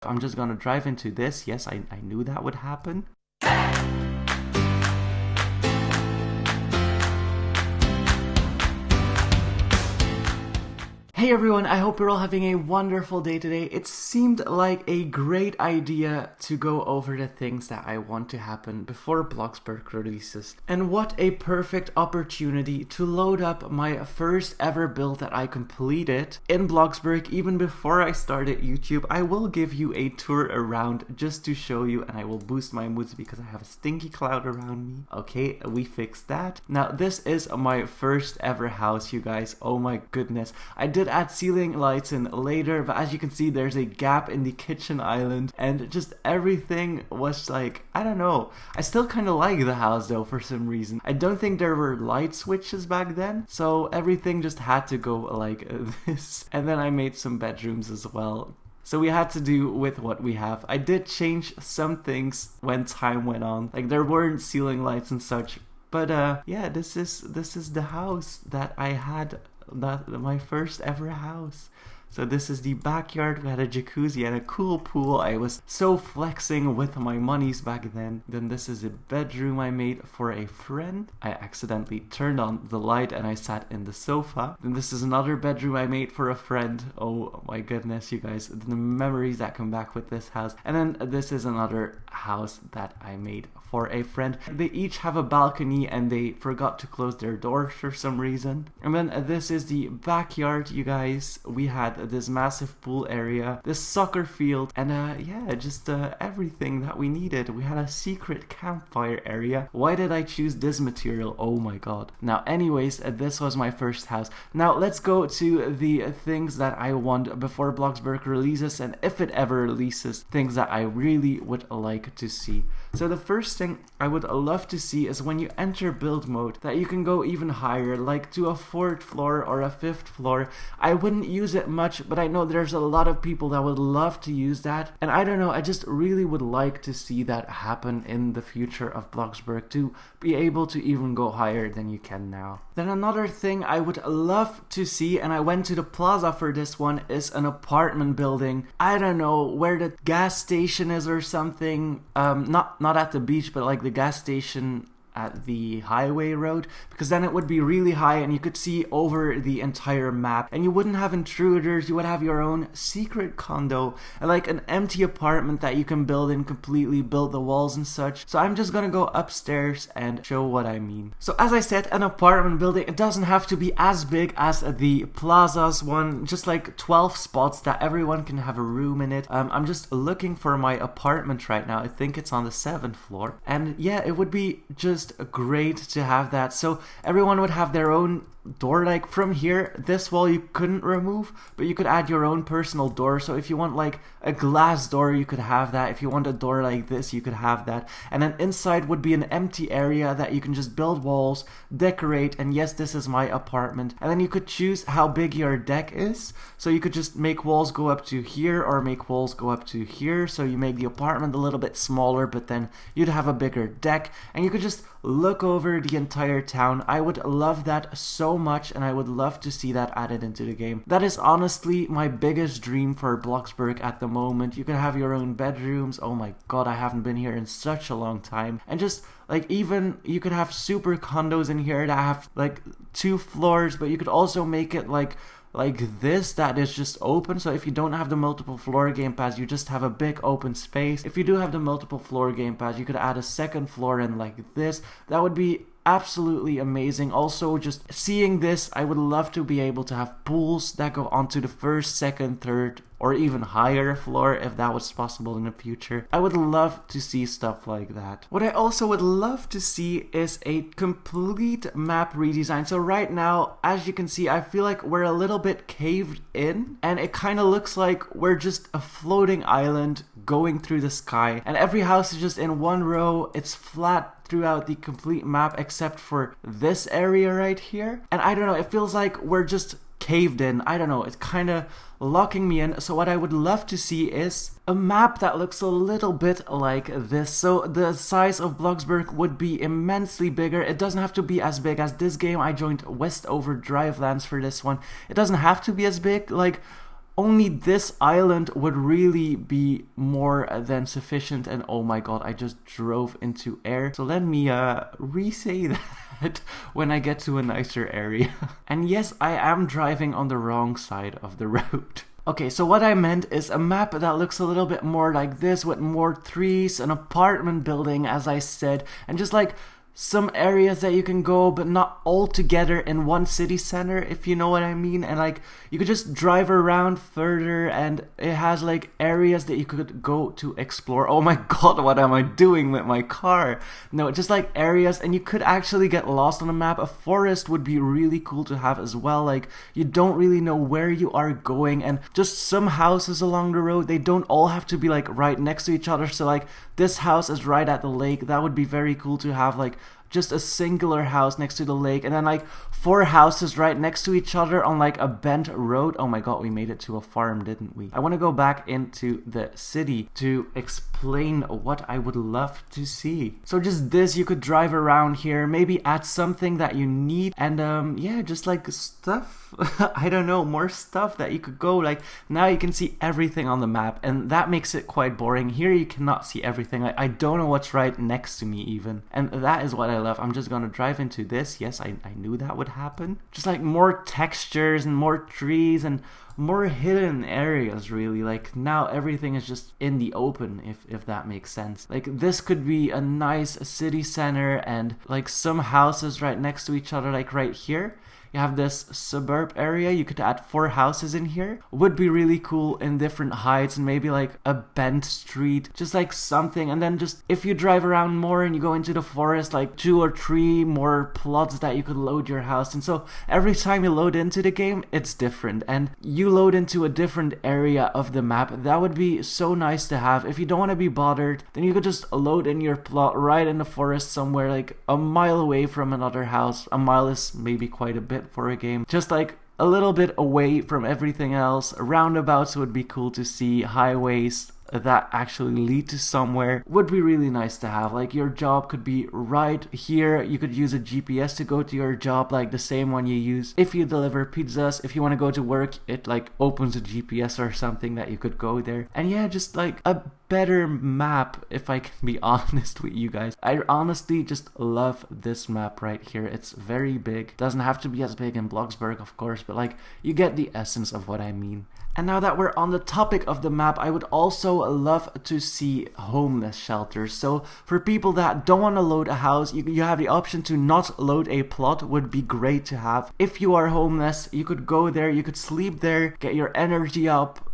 I'm just gonna drive into this. Yes, I knew that would happen. Hey everyone, I hope you're all having a wonderful day today. It seemed like a great idea to go over the things that I want to happen before Bloxburg releases. And what a perfect opportunity to load up my first ever build that I completed in Bloxburg even before I started YouTube. I will give you a tour around just to show you, and I will boost my moods because I have a stinky cloud around me. Okay, we fixed that. Now this is my first ever house, you guys. Oh my goodness. I did add ceiling lights in later, but as you can see there's a gap in the kitchen island, and just everything was like, I don't know. I still kind of like the house though for some reason. I don't think there were light switches back then, so everything just had to go like this. And then I made some bedrooms as well. So we had to do with what we have. I did change some things when time went on, like there weren't ceiling lights and such, but yeah, this is the house that I had. My first ever house. So this is the backyard. We had a jacuzzi and a cool pool. I was so flexing with my monies back then. Then this is a bedroom I made for a friend. I accidentally turned on the light and I sat in the sofa. Then this is another bedroom I made for a friend. Oh my goodness, you guys, the memories that come back with this house. And then this is another house that I made for a friend. They each have a balcony and they forgot to close their doors for some reason. And then this is the backyard, you guys. We had this massive pool area, this soccer field, and yeah, just everything that we needed. We had a secret campfire area. Why did I choose this material? Oh my god. Now anyways, this was my first house. Now let's go to the things that I want before Bloxburg releases, and if it ever releases, things that I really would like to see. So the first thing I would love to see is when you enter build mode that you can go even higher, like to a 4th floor or a 5th floor. I wouldn't use it much, but I know there's a lot of people that would love to use that, and I don't know, I just really would like to see that happen in the future of Bloxburg, to be able to even go higher than you can now. Then another thing I would love to see, and I went to the plaza for this one, is an apartment building. I don't know where the gas station is or something, not at the beach, but like the gas station at the highway road, because then it would be really high and you could see over the entire map, and you wouldn't have intruders. You would have your own secret condo, and like an empty apartment that you can build and completely build the walls and such. So I'm just gonna go upstairs and show what I mean. So as I said, an apartment building, it doesn't have to be as big as the plaza's one, just like 12 spots that everyone can have a room in it. I'm just looking for my apartment right now. I think it's on the 7th floor, and yeah, it would be just great to have that. So everyone would have their own door. Like from here, this wall you couldn't remove, but you could add your own personal door. So if you want like a glass door, you could have that. If you want a door like this, you could have that. And then inside would be an empty area that you can just build walls, decorate, and yes, this is my apartment. And then you could choose how big your deck is. So you could just make walls go up to here or make walls go up to here. So you make the apartment a little bit smaller, but then you'd have a bigger deck, and you could just look over the entire town. I would love that so much, and I would love to see that added into the game. That is honestly my biggest dream for Bloxburg at the moment. You can have your own bedrooms. Oh my god, I haven't been here in such a long time. And just like, even you could have super condos in here that have like 2 floors, but you could also make it like this, that is just open. So if you don't have the multiple floor game pass, you just have a big open space. If you do have the multiple floor game pass, you could add a 2nd floor in like this. That would be absolutely amazing. Also, just seeing this, I would love to be able to have pools that go onto the 1st, 2nd, 3rd, or even higher floor if that was possible in the future. I would love to see stuff like that. What I also would love to see is a complete map redesign. So right now, as you can see, I feel like we're a little bit caved in, and it kind of looks like we're just a floating island going through the sky, and every house is just in one row. It's flat throughout the complete map except for this area right here, and I don't know, it feels like we're just caved in. I don't know, it's kind of locking me in. So what I would love to see is a map that looks a little bit like this. So the size of Bloxburg would be immensely bigger. It doesn't have to be as big as this game. I joined Westover Drivelands for this one. It doesn't have to be as big. Like, only this island would really be more than sufficient. And oh my god, I just drove into air. So let me re-say that when I get to a nicer area. And yes, I am driving on the wrong side of the road. Okay, so what I meant is a map that looks a little bit more like this, with more trees, an apartment building, as I said, and just like some areas that you can go, but not all together in one city center, if you know what I mean. And like you could just drive around further, and it has like areas that you could go to explore. Oh my god, what am I doing with my car? No, just like areas, and you could actually get lost on a map. A forest would be really cool to have as well. Like you don't really know where you are going, and just some houses along the road, they don't all have to be like right next to each other. So like this house is right at the lake. That would be very cool to have like just a singular house next to the lake, and then like 4 houses right next to each other on like a bent road. Oh my god, we made it to a farm, didn't we? I want to go back into the city to explain what I would love to see. So just this, you could drive around here, maybe add something that you need, and yeah, just like stuff. I don't know, more stuff that you could go, like now you can see everything on the map, and that makes it quite boring. Here you cannot see everything. I don't know what's right next to me even, and that is what I love. I'm just gonna drive into this. Yes, I knew that would happen. Just like more textures and more trees and more hidden areas, really. Like now everything is just in the open, if that makes sense. Like this could be a nice city center, and like some houses right next to each other, like right here. You have this suburb area. You could add 4 houses in here. Would be really cool in different heights, and maybe like a bent street, just like something. And then just if you drive around more and you go into the forest, like 2 or 3 more plots that you could load your house. And so every time you load into the game, it's different, and you load into a different area of the map. That would be so nice to have. If you don't want to be bothered, then you could just load in your plot right in the forest somewhere, like a mile away from another house. A mile is maybe quite a bit for a game. Just like a little bit away from everything else. Roundabouts would be cool to see. Highways that actually lead to somewhere would be really nice to have. Like your job could be right here. You could use a GPS to go to your job, like the same one you use if you deliver pizzas. If you want to go to work, it like opens a GPS or something that you could go there. And yeah, just like a better map, if I can be honest with you guys. I honestly just love this map right here. It's very big. Doesn't have to be as big in Bloxburg, of course, but like you get the essence of what I mean. And now that we're on the topic of the map, I would also love to see homeless shelters. So for people that don't want to load a house, you have the option to not load a plot. Would be great to have. If you are homeless, you could go there, you could sleep there, get your energy up,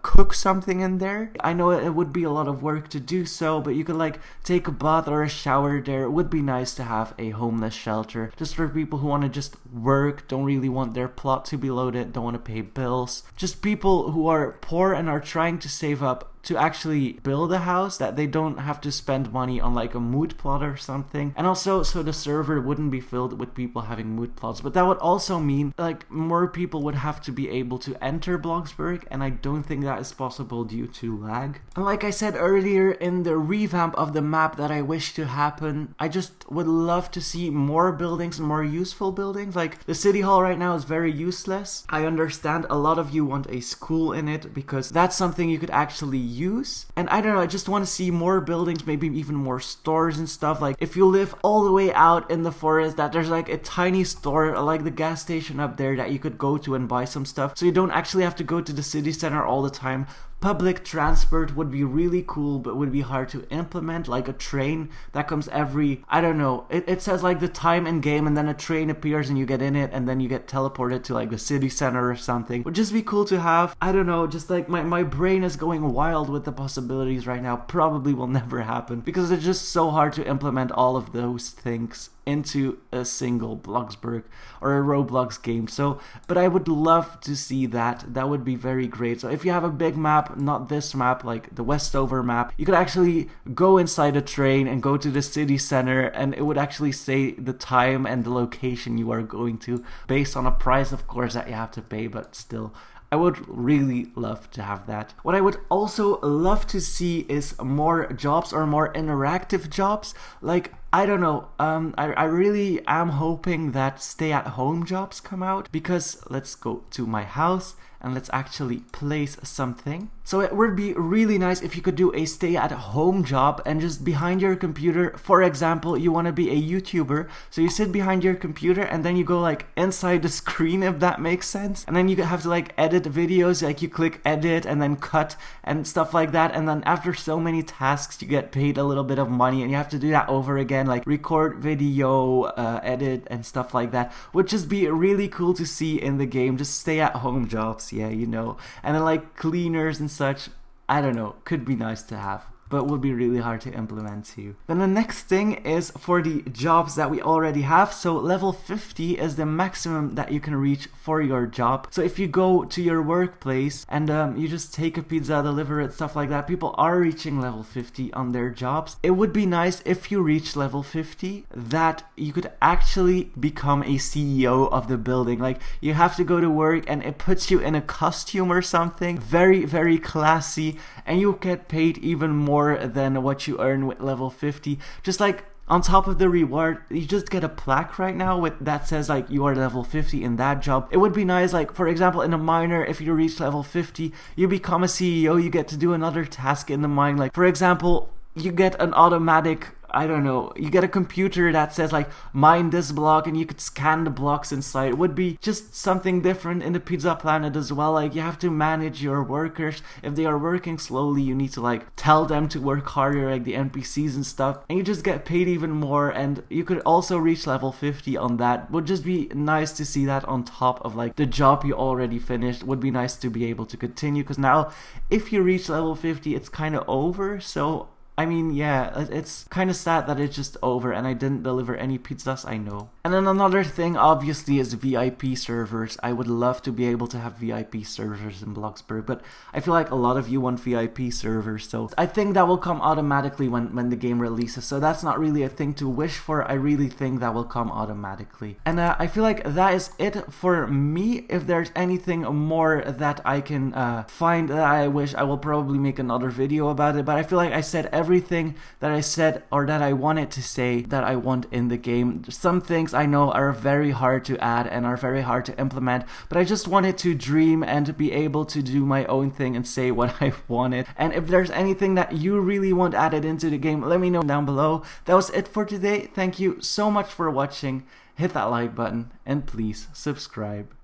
cook something in there. I know it would be a lot of work to do so, but you could like take a bath or a shower there. It would be nice to have a homeless shelter, just for people who want to just work, don't really want their plot to be loaded, don't want to pay bills. Just people who are poor and are trying to save up to actually build a house, that they don't have to spend money on like a mood plot or something. And also, so the server wouldn't be filled with people having mood plots. But that would also mean like more people would have to be able to enter Bloxburg, and I don't think that is possible due to lag. And like I said earlier, in the revamp of the map that I wish to happen, I just would love to see more buildings and more useful buildings. Like the city hall right now is very useless. I understand a lot of you want a school in it because that's something you could actually use. And I don't know, I just want to see more buildings, maybe even more stores and stuff. Like if you live all the way out in the forest, that there's like a tiny store like the gas station up there that you could go to and buy some stuff, so you don't actually have to go to the city center all the time. Public transport would be really cool, but would be hard to implement, like a train that comes every, I don't know, it says like the time in game, and then a train appears and you get in it, and then you get teleported to like the city center or something. Would just be cool to have. I don't know, just like my brain is going wild with the possibilities right now. Probably will never happen because it's just so hard to implement all of those things into a single Bloxburg or a Roblox game. So, but I would love to see that. That would be very great. So if you have a big map, not this map, like the Westover map, you could actually go inside a train and go to the city center, and it would actually say the time and the location you are going to, based on a price, of course, that you have to pay, but still. I would really love to have that. What I would also love to see is more jobs, or more interactive jobs. Like, I don't know, I really am hoping that stay-at-home jobs come out, because let's go to my house, and let's actually place something. So it would be really nice if you could do a stay-at-home job and just behind your computer. For example, you want to be a YouTuber, so you sit behind your computer and then you go like inside the screen, if that makes sense, and then you have to like edit videos, like you click edit and then cut and stuff like that, and then after so many tasks you get paid a little bit of money and you have to do that over again, like record video, edit and stuff like that. Would just be really cool to see in the game. Just stay-at-home jobs, yeah, you know, and then like cleaners and such. I don't know, could be nice to have, but would be really hard to implement too. Then the next thing is for the jobs that we already have. So level 50 is the maximum that you can reach for your job. So if you go to your workplace and you just take a pizza, deliver it, stuff like that, people are reaching level 50 on their jobs. It would be nice if you reach level 50 that you could actually become a CEO of the building. Like you have to go to work and it puts you in a costume or something, very, very classy, and you get paid even more than what you earn with level 50. Just like on top of the reward, you just get a plaque right now with that says like you are level 50 in that job. It would be nice, like for example in a miner, if you reach level 50 you become a CEO, you get to do another task in the mine. Like for example, you get an automatic, I don't know, you get a computer that says like mine this block and you could scan the blocks inside. It would be just something different in the Pizza Planet as well. Like you have to manage your workers. If they are working slowly, you need to like tell them to work harder, like the NPCs and stuff, and you just get paid even more. And you could also reach level 50 on that. Would just be nice to see that on top of like the job you already finished. Would be nice to be able to continue, because now if you reach level 50 it's kind of over. So I mean, yeah, it's kind of sad that it's just over and I didn't deliver any pizzas, I know. And then another thing, obviously, is VIP servers. I would love to be able to have VIP servers in Bloxburg, but I feel like a lot of you want VIP servers, so I think that will come automatically when the game releases. So that's not really a thing to wish for. I really think that will come automatically. And I feel like that is it for me. If there's anything more that I can find that I wish, I will probably make another video about it. But I feel like I said everything that I said or that I wanted to say that I want in the game. Some things I know are very hard to add and are very hard to implement, but I just wanted to dream and to be able to do my own thing and say what I wanted. And if there's anything that you really want added into the game, let me know down below. That was it for today. Thank you so much for watching. Hit that like button and please subscribe.